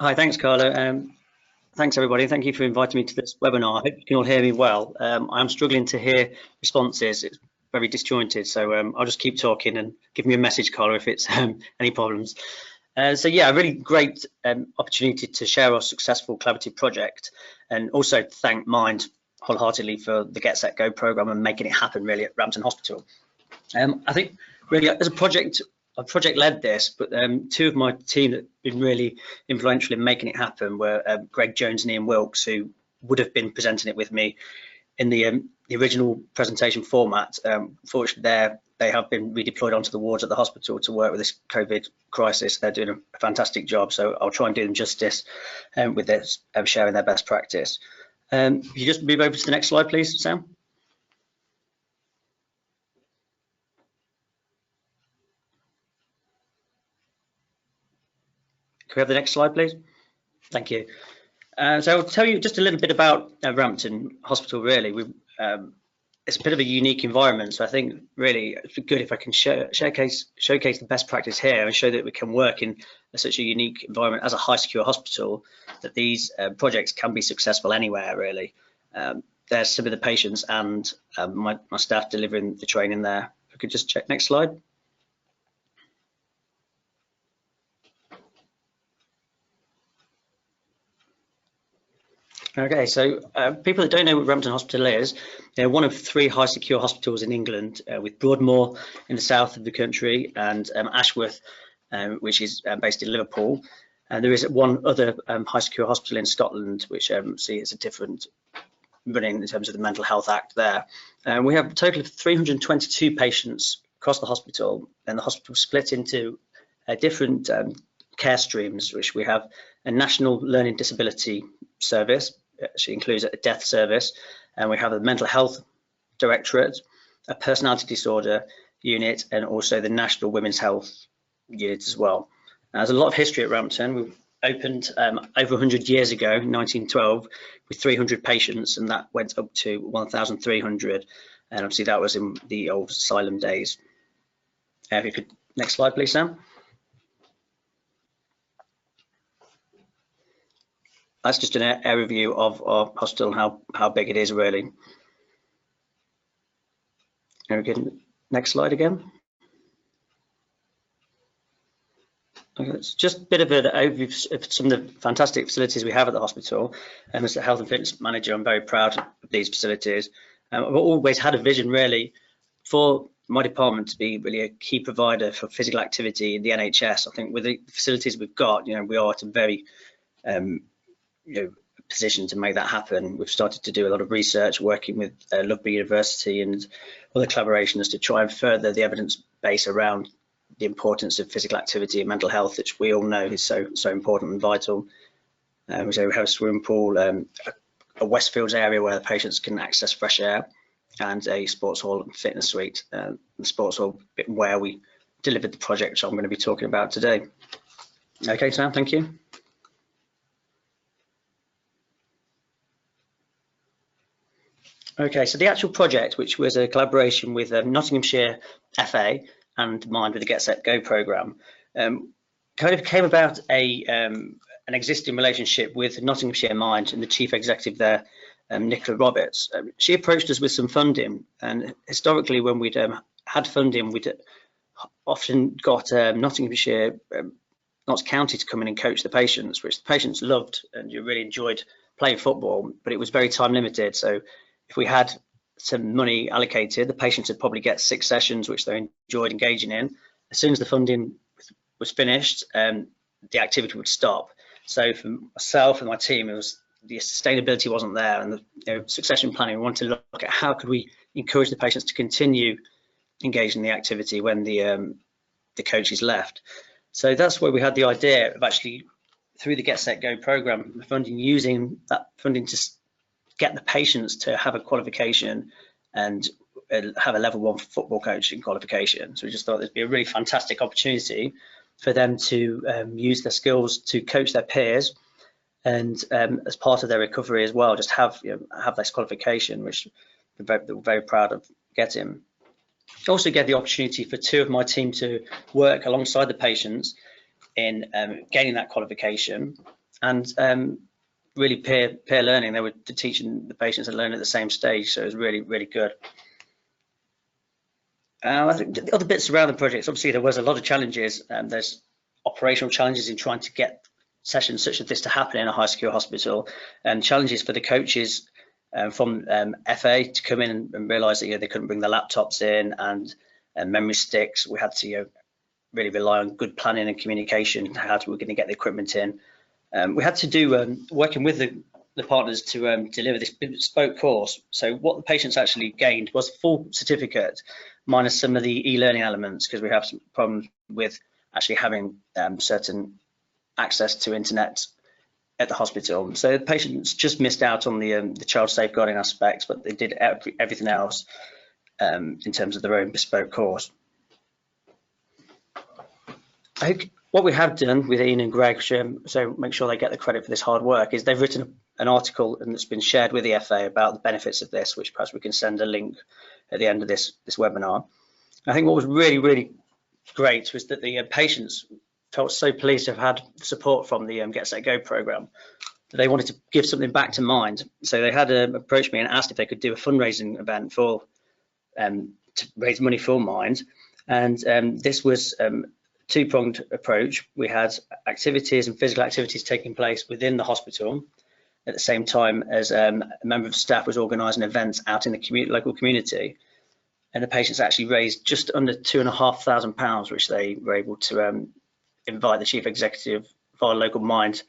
Hi, thanks, Carlo. Thanks, everybody. Thank you for inviting me to this webinar. I hope you can all hear me well. I'm struggling to hear responses. It's very disjointed, so I'll just keep talking and give me a message, Carlo, if it's any problems. So yeah, a really great opportunity to share our successful collaborative project, and also thank Mind wholeheartedly for the Get Set Go program and making it happen really at Rampton Hospital. I think really as a project led this, but two of my team that have been really influential in making it happen were Greg Jones and Ian Wilkes, who would have been presenting it with me in the original presentation format. Fortunately, they have been redeployed onto the wards at the hospital to work with this COVID crisis. They're doing a fantastic job, so I'll try and do them justice with this, sharing their best practice. If you just move over to the next slide, please, Sam. Can we have the next slide, please? Thank you. So I'll tell you just a little bit about Rampton Hospital. Really, it's a bit of a unique environment, so I think really it'd be good if I can showcase the best practice here and show that we can work in such a unique environment as a high secure hospital, that these projects can be successful anywhere really. There's some of the patients and my staff delivering the training there. If we could just check next slide. Okay, so people that don't know what Rampton Hospital is, they're one of 3 high secure hospitals in England, with Broadmoor in the south of the country and Ashworth, which is based in Liverpool. And there is one other high secure hospital in Scotland, which is a different running in terms of the Mental Health Act there. We have a total of 322 patients across the hospital, and the hospital split into different care streams, which we have a national learning disability service, which includes a death service, and we have a mental health directorate, a personality disorder unit, and also the national women's health unit as well. Now, there's a lot of history at Rampton. We opened over 100 years ago, 1912, with 300 patients, and that went up to 1,300, and obviously that was in the old asylum days. If you could, next slide please, Sam. That's just an area view of our hospital and how big it is really. And again, next slide again. Okay, it's just a bit of an overview of some of the fantastic facilities we have at the hospital. And as the health and fitness manager, I'm very proud of these facilities. I've always had a vision really for my department to be really a key provider for physical activity in the NHS. I think with the facilities we've got, we are at a very position to make that happen. We've started to do a lot of research working with Loughborough University and other collaborations to try and further the evidence base around the importance of physical activity and mental health, which we all know is so important and vital. So we have a swimming pool, a Westfields area where the patients can access fresh air, and a sports hall and fitness suite. The sports hall where we delivered the project, which I'm going to be talking about today. Okay, Sam, thank you. Okay, so the actual project, which was a collaboration with Nottinghamshire FA and Mind with the Get Set Go program, kind of came about an existing relationship with Nottinghamshire Mind and the chief executive there, Nicola Roberts. She approached us with some funding, and historically when we'd had funding, we'd often got Nottinghamshire, Notts County to come in and coach the patients, which the patients loved and you really enjoyed playing football, but it was very time limited. So if we had some money allocated, the patients would probably get 6 sessions, which they enjoyed engaging in. As soon as the funding was finished, the activity would stop. So for myself and my team, it was the sustainability wasn't there, and the succession planning. We wanted to look at how could we encourage the patients to continue engaging in the activity when the coaches left. So that's where we had the idea of actually, through the Get Set Go program, funding, using that funding to get the patients to have a qualification and have a level 1 football coaching qualification. So we just thought there'd be a really fantastic opportunity for them to use their skills to coach their peers, and as part of their recovery as well, just have this qualification, which we're very proud of getting. Also gave the opportunity for 2 of my team to work alongside the patients in gaining that qualification. and really peer learning. They were teaching the patients and learning at the same stage, so it was really good. I think the other bits around the projects, obviously there was a lot of challenges. There's operational challenges in trying to get sessions such as this to happen in a high secure hospital, and challenges for the coaches from FA to come in and realise that they couldn't bring the laptops in and memory sticks. We had to really rely on good planning and communication, how we were going to get the equipment in. We had to do working with the partners to deliver this bespoke course. So what the patients actually gained was a full certificate minus some of the e-learning elements, because we have some problems with actually having certain access to internet at the hospital. So the patients just missed out on the child safeguarding aspects, but they did everything else in terms of their own bespoke course. I think what we have done with Ian and Greg, so make sure they get the credit for this hard work, is they've written an article and it's been shared with the FA about the benefits of this, which perhaps we can send a link at the end of this webinar. I think what was really great was that the patients felt so pleased to have had support from the Get Set Go program that they wanted to give something back to Mind. So they had approached me and asked if they could do a fundraising event for to raise money for Mind, and this was two-pronged approach. We had activities and physical activities taking place within the hospital at the same time as a member of staff was organising events out in the local community, and the patients actually raised just under £2,500, which they were able to invite the chief executive of our local Mind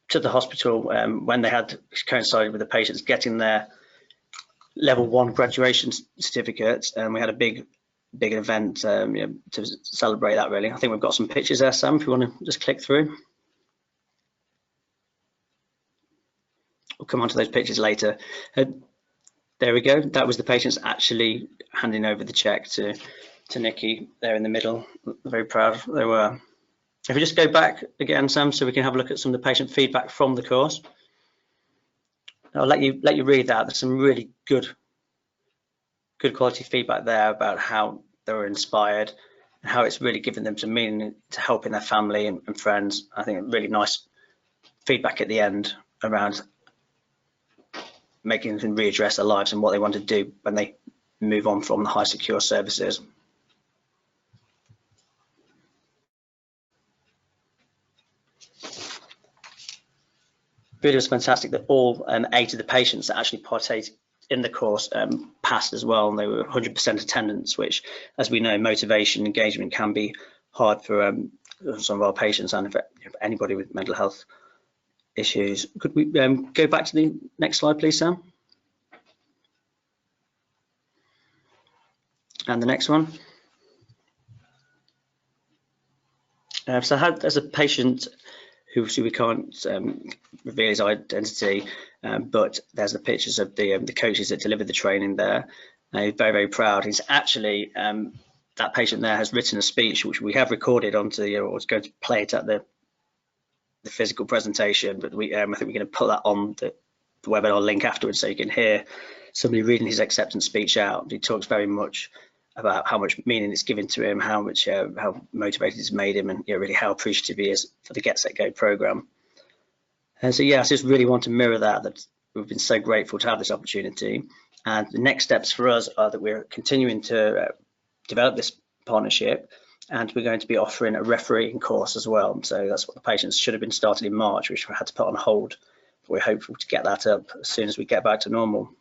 to the hospital when they had coincided with the patients getting their level 1 graduation certificates, and we had a big event to celebrate that. Really, I think we've got some pictures there, Sam, if you want to just click through. We'll come on to those pictures later. There we go. That was the patients actually handing over the check to Nikki there in the middle. Very proud they were. If we just go back again, Sam, so we can have a look at some of the patient feedback from the course. I'll let you read that. There's some really good quality feedback there about how they were inspired and how it's really given them some meaning to helping their family and friends. I think really nice feedback at the end around making them readdress their lives and what they want to do when they move on from the high secure services. Really was fantastic that all 8 of the patients that actually partake in the course passed as well, and they were 100% attendance, which, as we know, motivation, engagement can be hard for some of our patients and for anybody with mental health issues. Could we go back to the next slide, please, Sam? And the next one. So I had, as a patient who we can't reveal his identity, but there's the pictures of the coaches that delivered the training there. He's very proud. He's actually, that patient there has written a speech which we have recorded onto the, or was going to play it at the physical presentation, but I think we're going to put that on the webinar link afterwards so you can hear somebody reading his acceptance speech out. He talks very much about how much meaning it's given to him, how much how motivated it's made him, and really how appreciative he is for the Get Set Go program. And so I just really want to mirror that we've been so grateful to have this opportunity. And the next steps for us are that we're continuing to develop this partnership, and we're going to be offering a refereeing course as well. So that's what the patients should have been started in March, which we had to put on hold. But we're hopeful to get that up as soon as we get back to normal.